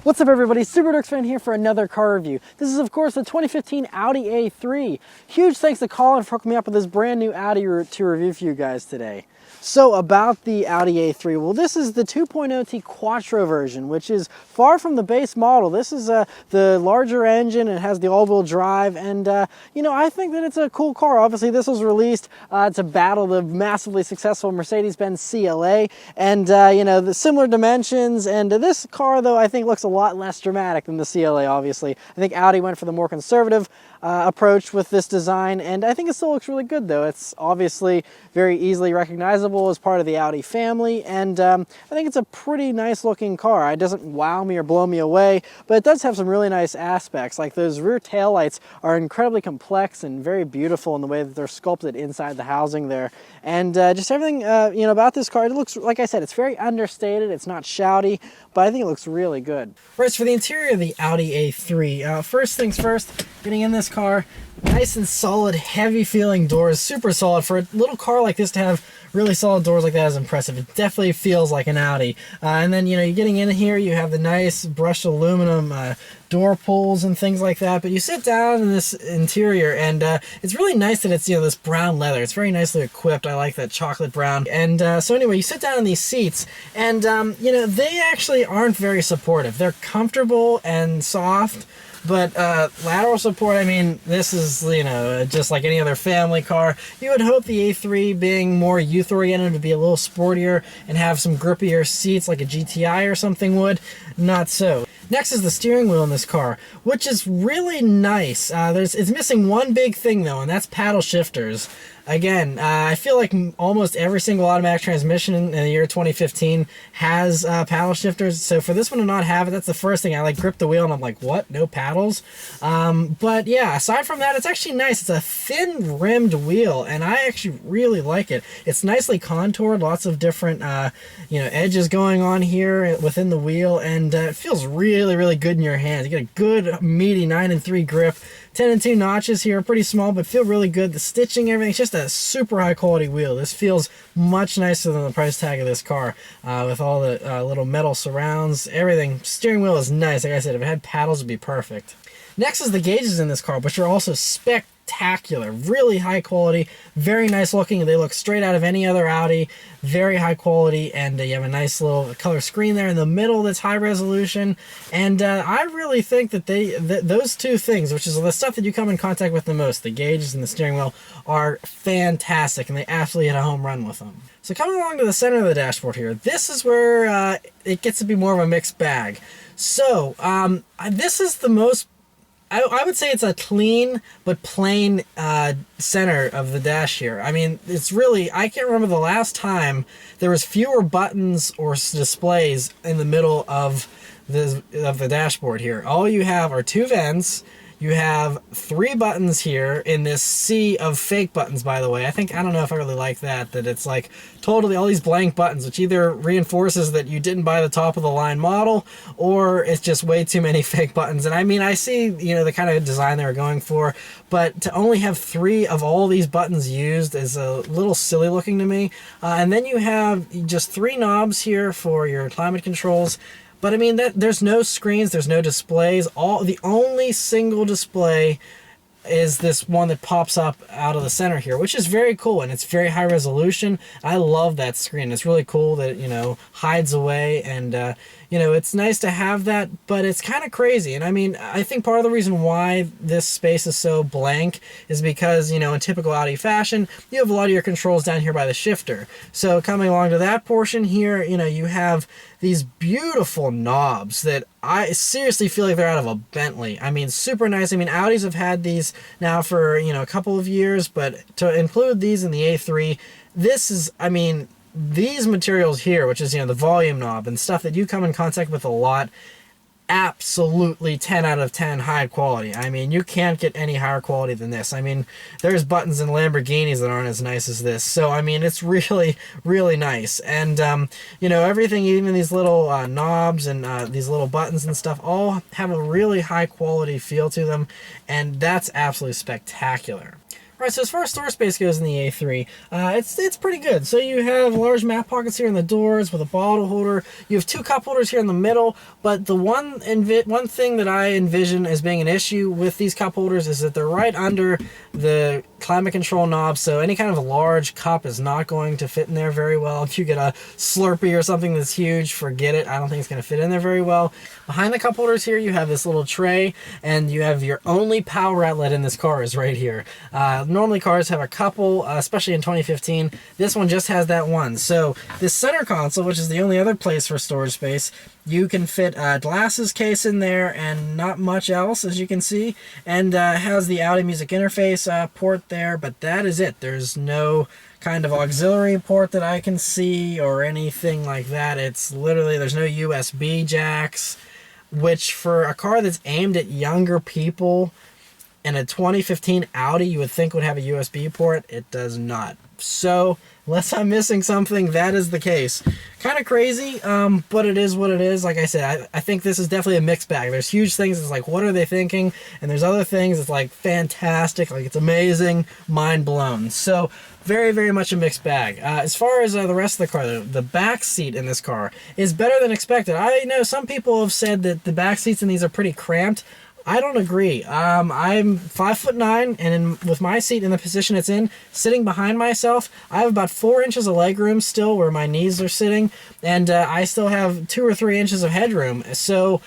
What's up everybody, Super Dorks fan here for another car review. This is of course the 2015 Audi A3. Huge thanks to Colin for hooking me up with this brand new Audi to review for you guys today. So about the Audi A3, well this is the 2.0T Quattro version, which is far from the base model. This is the larger engine, it has the all-wheel drive, and you know, I think that it's a cool car. Obviously this was released to battle the massively successful Mercedes-Benz CLA, and you know, the similar dimensions, and this car though I think looks a lot less dramatic than the CLA, obviously. I think Audi went for the more conservative approach with this design, and I think it still looks really good though. It's obviously very easily recognizable as part of the Audi family, and I think it's a pretty nice looking car. It doesn't wow me or blow me away, but it does have some really nice aspects. Like those rear taillights are incredibly complex and very beautiful in the way that they're sculpted inside the housing there. And just everything you know about this car, it looks, like I said, it's very understated, it's not shouty, but I think it looks really good. Right, so for the interior of the Audi A3, first things first, getting in this car, nice and solid, heavy feeling doors, super solid. For a little car like this to have really solid doors like that is impressive. It definitely feels like an Audi. And then, you know, you're getting in here, you have the nice brushed aluminum door pulls and things like that, but you sit down in this interior and it's really nice that it's, you know, this brown leather. It's very nicely equipped. I like that chocolate brown. And so anyway, you sit down in these seats and you know, they actually aren't very supportive. They're comfortable and soft, but lateral support, I mean, this is, you know, just like any other family car. You would hope the A3, being more youth-oriented, to be a little sportier and have some grippier seats like a GTI or something would. Not so. Next is the steering wheel in this car, which is really nice. It's missing one big thing though, and that's paddle shifters. Again, I feel like almost every single automatic transmission in the year 2015 has paddle shifters. So for this one to not have it, that's the first thing. I like grip the wheel and I'm like, what? No paddles? But yeah, aside from that, it's actually nice. It's a thin rimmed wheel and I actually really like it. It's nicely contoured, lots of different you know, edges going on here within the wheel, and it feels really good in your hands. You get a good meaty 9-3 grip. 10-2 notches here, pretty small, but feel really good. The stitching, everything's just a super high quality wheel. This feels much nicer than the price tag of this car, with all the little metal surrounds, everything. Steering wheel is nice. Like I said, if it had paddles, it'd be perfect. Next is the gauges in this car, which are also spectacular. Really high quality, very nice looking. They look straight out of any other Audi. Very high quality, and you have a nice little color screen there in the middle that's high resolution. And I really think that those two things, which is the stuff that you come in contact with the most, the gauges and the steering wheel, are fantastic, and they absolutely hit a home run with them. So coming along to the center of the dashboard here, this is where it gets to be more of a mixed bag. So this is the most, I would say it's a clean but plain center of the dash here. I mean, it's really, I can't remember the last time there was fewer buttons or displays in the middle of the dashboard here. All you have are two vents. You have 3 buttons here in this sea of fake buttons, by the way. I don't know if I really like that it's like totally all these blank buttons, which either reinforces that you didn't buy the top of the line model, or it's just way too many fake buttons. And I mean, I see, you know, the kind of design they were going for, but to only have 3 of all these buttons used is a little silly looking to me. And then you have just 3 knobs here for your climate controls. But I mean, there's no screens, there's no displays. The only single display is this one that pops up out of the center here, which is very cool, and it's very high resolution. I love that screen. It's really cool that, you know, hides away, and you know, it's nice to have that, but it's kind of crazy. And I mean, I think part of the reason why this space is so blank is because, you know, in typical Audi fashion, you have a lot of your controls down here by the shifter. So coming along to that portion here, you know, you have these beautiful knobs that I seriously feel like they're out of a Bentley. I mean, super nice. I mean, Audis have had these now for, you know, a couple of years, but to include these in the A3, this is, I mean, these materials here, which is, you know, the volume knob and stuff that you come in contact with a lot, absolutely 10 out of 10 high quality. I mean, you can't get any higher quality than this. I mean, there's buttons in Lamborghinis that aren't as nice as this. So, I mean, it's really nice. And, you know, everything, even these little knobs and these little buttons and stuff, all have a really high quality feel to them. And that's absolutely spectacular. Alright, so as far as storage space goes in the A3, it's pretty good. So you have large map pockets here in the doors with a bottle holder. You have 2 cup holders here in the middle, but the one thing that I envision as being an issue with these cup holders is that they're right under the climate control knob, so any kind of large cup is not going to fit in there very well. If you get a Slurpee or something that's huge, forget it. I don't think it's going to fit in there very well. Behind the cup holders here, you have this little tray, and you have your only power outlet in this car is right here. Normally cars have a couple, especially in 2015. This one just has that one. So this center console, which is the only other place for storage space, you can fit a glasses case in there and not much else, as you can see, and has the Audi music interface port there, but that is it. There's no kind of auxiliary port that I can see or anything like that. It's literally, there's no USB jacks, which for a car that's aimed at younger people and a 2015 Audi you would think would have a USB port, it does not. So unless I'm missing something, that is the case. Kind of crazy, but it is what it is. Like I said, I think this is definitely a mixed bag. There's huge things, it's like, what are they thinking? And there's other things, it's like fantastic, like it's amazing, mind blown. So very, very much a mixed bag. As far as the rest of the car, the back seat in this car is better than expected. I know some people have said that the back seats in these are pretty cramped. I don't agree. I'm 5'9", and with my seat in the position it's in, sitting behind myself, I have about 4 inches of legroom still where my knees are sitting, and I still have 2 or 3 inches of headroom. So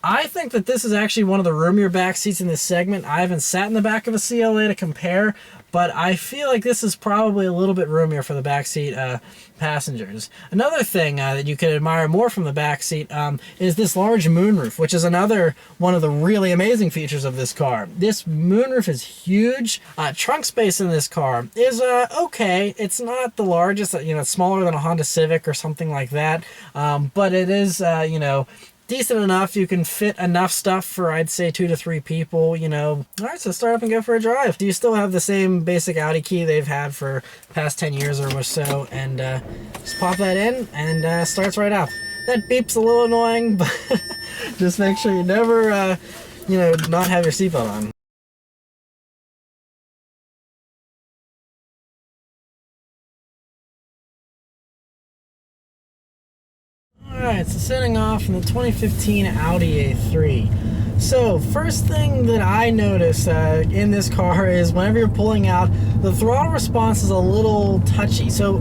I think that this is actually one of the roomier back seats in this segment. I haven't sat in the back of a CLA to compare, but I feel like this is probably a little bit roomier for the backseat passengers. Another thing that you can admire more from the backseat is this large moonroof, which is another one of the really amazing features of this car. This moonroof is huge. Trunk space in this car is okay. It's not the largest, it's smaller than a Honda Civic or something like that, but it is, decent enough. You can fit enough stuff for, I'd say, 2 to 3 people, All right, so start up and go for a drive. Do you still have the same basic Audi key they've had for the past 10 years or so? And just pop that in and starts right up. That beep's a little annoying, but just make sure you never, not have your seatbelt on. Alright, so setting off in the 2015 Audi A3. So, first thing that I notice in this car is whenever you're pulling out, the throttle response is a little touchy. So,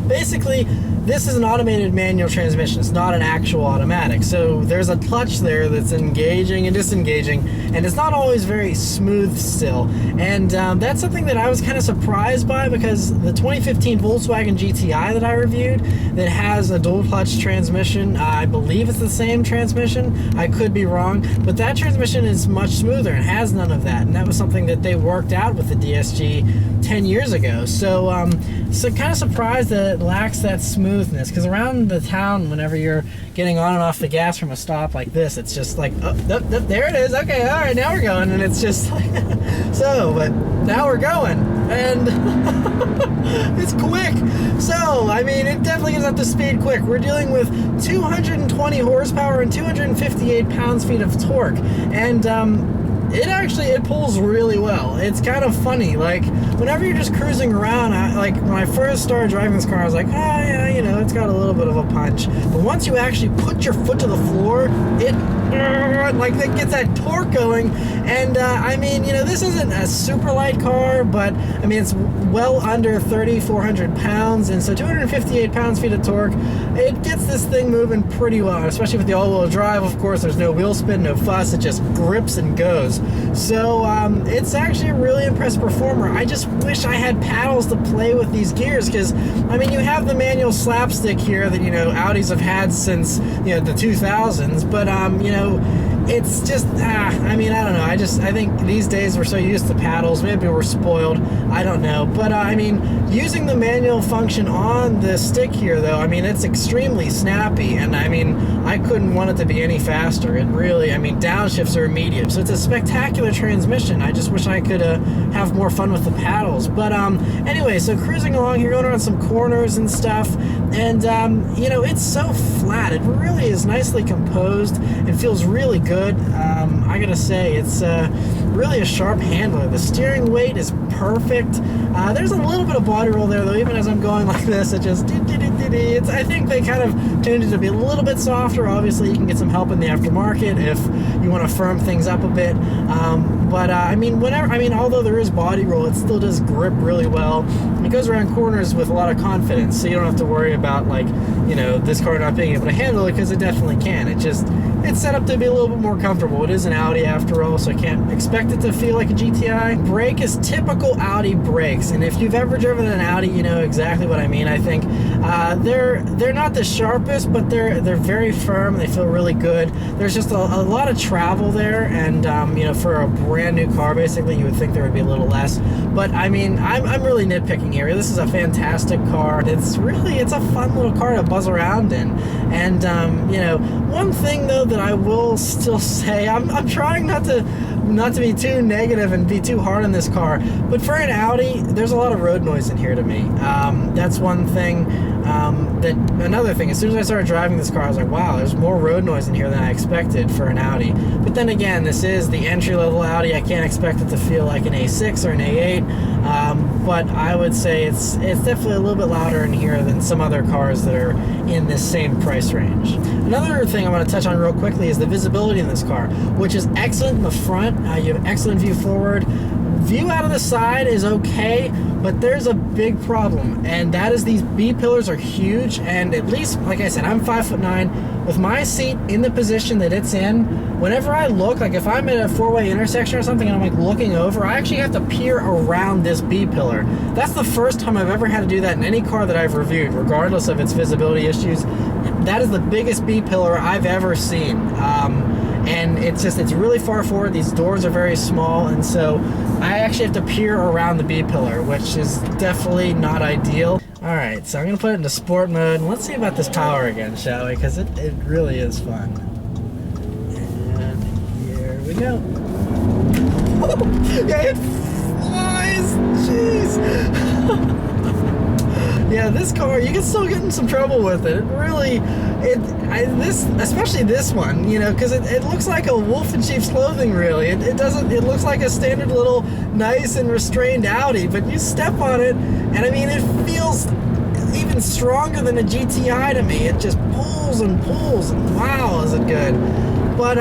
basically, this is an automated manual transmission. It's not an actual automatic. So, there's a clutch there that's engaging and disengaging, and it's not always very smooth still. And that's something that I was kind of surprised by, because the 2015 Volkswagen GTI that I reviewed that has a dual clutch transmission, I believe it's the same transmission. I could be wrong, but that transmission is much smoother and has none of that, and that was something that they worked out with the DSG 10 years ago. So kind of surprised that it lacks that smoothness, because around the town, whenever you're getting on and off the gas from a stop like this, it's just like, oh, there it is, okay, all right, now we're going, and it's just like, so, but now we're going, and it's quick. So, I mean, it definitely gets up to speed quick. We're dealing with 220 horsepower and 258 pounds-feet of torque, and it pulls really well. It's kind of funny, like, whenever you're just cruising around, like, when I first started driving this car, I was like, yeah, it's got a little bit of a punch. But once you actually put your foot to the floor, it gets that torque going. And, I mean, this isn't a super light car, but, I mean, it's well under 3,400 pounds, and so 258 pounds-feet of torque, it gets this thing moving pretty well, especially with the all-wheel drive. Of course, there's no wheel spin, no fuss, it just grips and goes. So it's actually a really impressive performer. I just wish I had paddles to play with these gears, because I mean, you have the manual slapstick here that Audis have had since the 2000s, but it's just I mean, I don't know, I think these days we're so used to paddles, maybe we're spoiled, I don't know, but I mean, using the manual function on the stick here though, I mean, it's extremely snappy, and I mean, I couldn't want it to be any faster. It really, I mean, downshifts are immediate, so it's a spectacular transmission. I just wish I could have more fun with the paddles. But anyway, so cruising along here, going around some corners and stuff, And, you know, it's so flat. It really is nicely composed. It feels really good. I gotta say, it's really a sharp handler. The steering weight is perfect. There's a little bit of body roll there, though. Even as I'm going like this, it just... I think they kind of tuned it to be a little bit softer. Obviously, you can get some help in the aftermarket if you want to firm things up a bit. I mean, although there is body roll, it still does grip really well. It goes around corners with a lot of confidence, so you don't have to worry about, like, you know, this car not being able to handle it, because it definitely can. It's set up to be a little bit more comfortable. It is an Audi after all, so I can't expect it to feel like a GTI. Brake is typical Audi brakes, and if you've ever driven an Audi, you know exactly what I mean. I think they're not the sharpest, but they're very firm. They feel really good. There's just a lot of travel there, and you know, for a brand new car, basically, you would think there would be a little less. But I mean, I'm really nitpicking here. This is a fantastic car. It's a fun little car to buzz around in. And you know, one thing though that I will still say, I'm trying not to be too negative and be too hard on this car, but for an Audi, there's a lot of road noise in here to me. That's one thing. Another thing, as soon as I started driving this car, I was like, wow, there's more road noise in here than I expected for an Audi. But then again, this is the entry-level Audi. I can't expect it to feel like an A6 or an A8, but I would say it's definitely a little bit louder in here than some other cars that are in this same price range. Another thing I want to touch on real quickly is the visibility in this car, which is excellent in the front. You have excellent view forward. View out of the side is okay, but there's a big problem, and that is these B-pillars are huge, and at least, like I said, I'm 5'9". With my seat in the position that it's in, whenever I look, like if I'm at a four-way intersection or something and I'm like looking over, I actually have to peer around this B-pillar. That's the first time I've ever had to do that in any car that I've reviewed, regardless of its visibility issues. That is the biggest B-pillar I've ever seen. And it's really far forward. These doors are very small, and so I actually have to peer around the B-pillar, which is definitely not ideal. All right, so I'm gonna put it into sport mode, and let's see about this power again, shall we? Because it really is fun. And here we go. Yeah, it flies. Jeez. Yeah, this car, you can still get in some trouble with it. It really, especially this one, you know, because it looks like a wolf in sheep's clothing, really. It looks like a standard little nice and restrained Audi, but you step on it, and I mean, it feels even stronger than a GTI to me. It just pulls and pulls, and wow, is it good. But,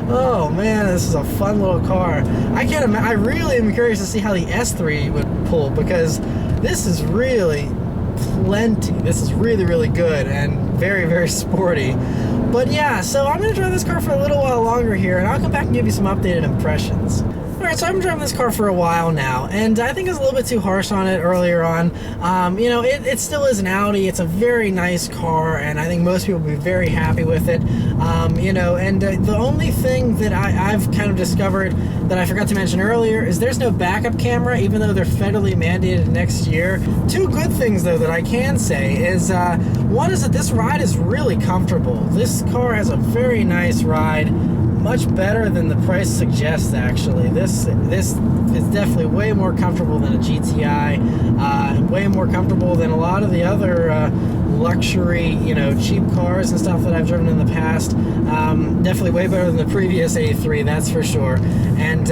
oh man, this is a fun little car. I really am curious to see how the S3 would pull, because this is really plenty. This is really, really good and very, very sporty. But yeah, so I'm going to drive this car for a little while longer here, and I'll come back and give you some updated impressions. Alright, so I've been driving this car for a while now, and I think I was a little bit too harsh on it earlier on. You know, it still is an Audi. It's a very nice car, and I think most people will be very happy with it. You know, and the only thing that I've kind of discovered that I forgot to mention earlier is there's no backup camera, even though they're federally mandated next year. Two good things, though, that I can say is, one is that this ride is really comfortable. This car has a very nice ride. Much better than the price suggests, actually. This is definitely way more comfortable than a GTI, way more comfortable than a lot of the other luxury, you know, cheap cars and stuff that I've driven in the past. Definitely way better than the previous A3, that's for sure. And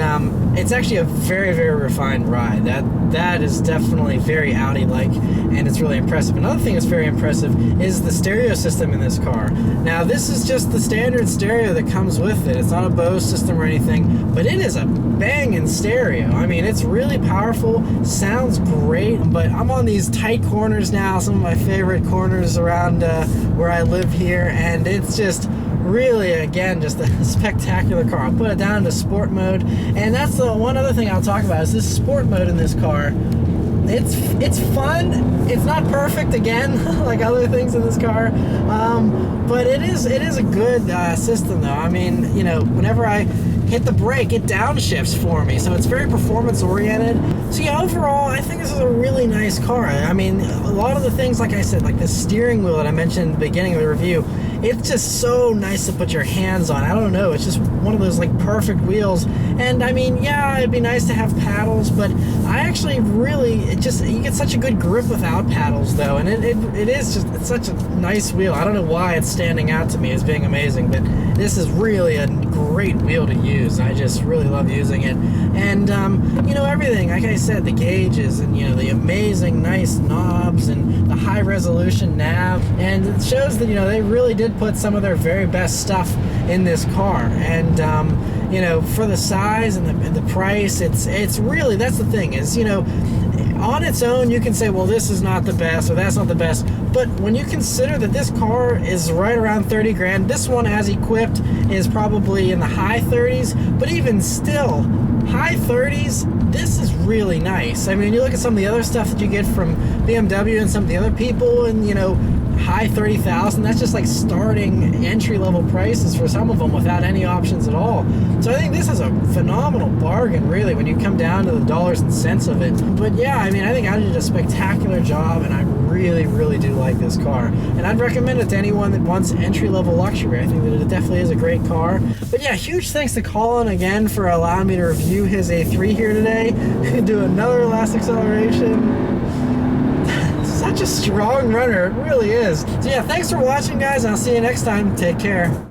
it's actually a very, very refined ride. That is definitely very Audi-like, and it's really impressive. Another thing that's very impressive is the stereo system in this car. Now, this is just the standard stereo that comes with it. It's not a Bose system or anything, but it is a banging stereo. I mean, it's really powerful, sounds great, but I'm on these tight corners now, some of my favorite corners around where I live here, and it's just really, again, just a spectacular car. I'll put it down into sport mode, and that's the one other thing I'll talk about is this sport mode in this car. It's fun. It's not perfect, again, like other things in this car, but it is a good system, though. I mean, you know, whenever I hit the brake, it downshifts for me, so it's very performance oriented. So yeah, overall, I think this is a really nice car. I mean, a lot of the things, like I said, like the steering wheel that I mentioned at the beginning of the review, it's just so nice to put your hands on. I don't know, it's just one of those like perfect wheels. And I mean, yeah, it'd be nice to have paddles, but I actually really, you get such a good grip without paddles though, and it's such a nice wheel. I don't know why it's standing out to me as being amazing, but this is really a great wheel to use. I just really love using it. And you know, everything, like I said, the gauges and, you know, the amazing nice knobs and the high resolution nav, and it shows that, you know, they really did put some of their very best stuff in this car. And you know, for the size and the price, it's really, that's the thing, is, you know, on its own you can say, well, this is not the best or that's not the best, but when you consider that this car is right around 30 grand, this one as equipped is probably in the high 30s, but even still, high 30s, this is really nice. I mean, you look at some of the other stuff that you get from BMW and some of the other people, and, you know, high 30,000, that's just like starting entry-level prices for some of them without any options at all. So I think this is a phenomenal bargain, really, when you come down to the dollars and cents of it. But yeah, I mean, I think Audi did a spectacular job, and I really, really do like this car. And I'd recommend it to anyone that wants entry-level luxury. I think that it definitely is a great car. But yeah, huge thanks to Colin again for allowing me to review his A3 here today. Do another last acceleration. Such a strong runner, it really is. So yeah, thanks for watching, guys. I'll see you next time. Take care.